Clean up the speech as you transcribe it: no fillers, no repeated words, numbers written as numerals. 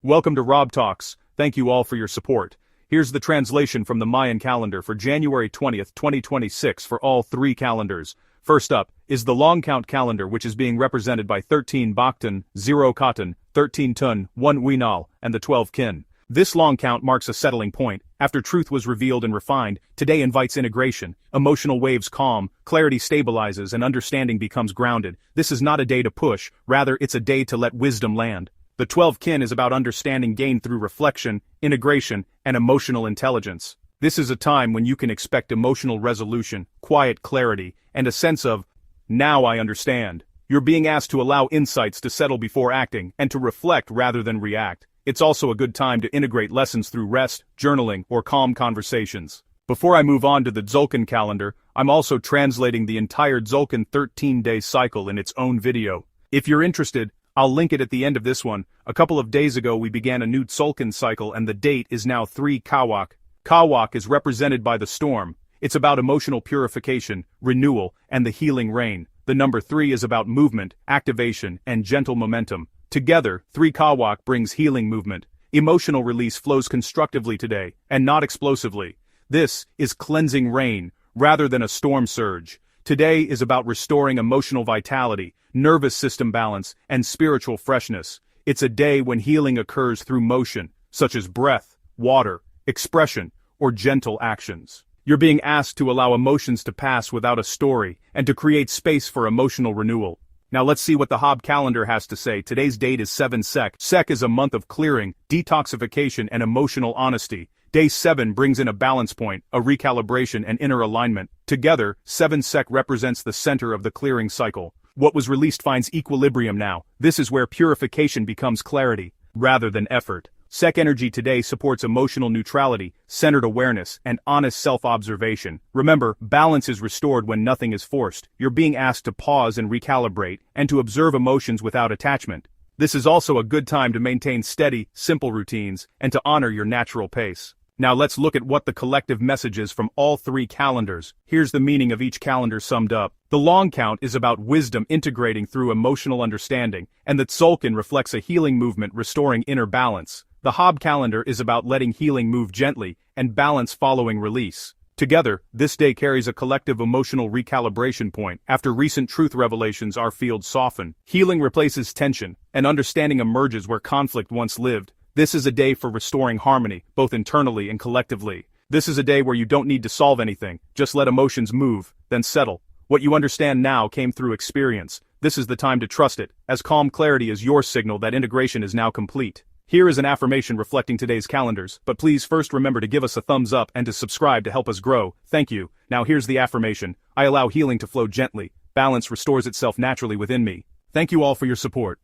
Welcome to Rob Talks. Thank you all for your support. Here's the translation from the Mayan calendar for January 20th, 2026 for all three calendars. First up is the long count calendar, which is being represented by 13 Baktan, 0 Katan, 13 Tun, 1 Renewal, and the 12 Kin. This long count marks a settling point. After truth was revealed and refined, today invites integration. Emotional waves calm, clarity stabilizes, and understanding becomes grounded. This is not a day to push, rather it's a day to let wisdom land. The 12 Kin is about understanding gained through reflection, integration, and emotional intelligence. This is a time when you can expect emotional resolution, quiet clarity, and a sense of, now I understand. You're being asked to allow insights to settle before acting, and to reflect rather than react. It's also a good time to integrate lessons through rest, journaling, or calm conversations. Before I move on to the Tzolk'in calendar, I'm also translating the entire Tzolk'in 13-day cycle in its own video. If you're interested, I'll link it at the end of this one. A couple of days ago we began a new Tzolk'in cycle and the date is now 3 Kawak. Kawak is represented by the storm. It's about emotional purification, renewal, and the healing rain. The number 3 is about movement, activation, and gentle momentum. Together, 3 Kawak brings healing movement. Emotional release flows constructively today, and not explosively. This is cleansing rain, rather than a storm surge. Today is about restoring emotional vitality, nervous system balance, and spiritual freshness. It's a day when healing occurs through motion, such as breath, water, expression, or gentle actions. You're being asked to allow emotions to pass without a story, and to create space for emotional renewal. Now let's see what the Hob calendar has to say. Today's date is 7 Sek. Sek is a month of clearing, detoxification, and emotional honesty. Day 7 brings in a balance point, a recalibration, and inner alignment. Together, 7 Sek represents the center of the clearing cycle. What was released finds equilibrium now. This is where purification becomes clarity, rather than effort. Sek energy today supports emotional neutrality, centered awareness, and honest self-observation. Remember, balance is restored when nothing is forced. You're being asked to pause and recalibrate, and to observe emotions without attachment. This is also a good time to maintain steady, simple routines, and to honor your natural pace. Now let's look at what the collective message is from all three calendars. Here's the meaning of each calendar summed up. The long count is about wisdom integrating through emotional understanding, and the Tzolk'in reflects a healing movement restoring inner balance. The Hob calendar is about letting healing move gently, and balance following release. Together, this day carries a collective emotional recalibration point. After recent truth revelations, our fields soften. Healing replaces tension, and understanding emerges where conflict once lived. This is a day for restoring harmony, both internally and collectively. This is a day where you don't need to solve anything, just let emotions move, then settle. What you understand now came through experience. This is the time to trust it, as calm clarity is your signal that integration is now complete. Here is an affirmation reflecting today's calendars, but please first remember to give us a thumbs up and to subscribe to help us grow. Thank you. Now here's the affirmation. I allow healing to flow gently. Balance restores itself naturally within me. Thank you all for your support.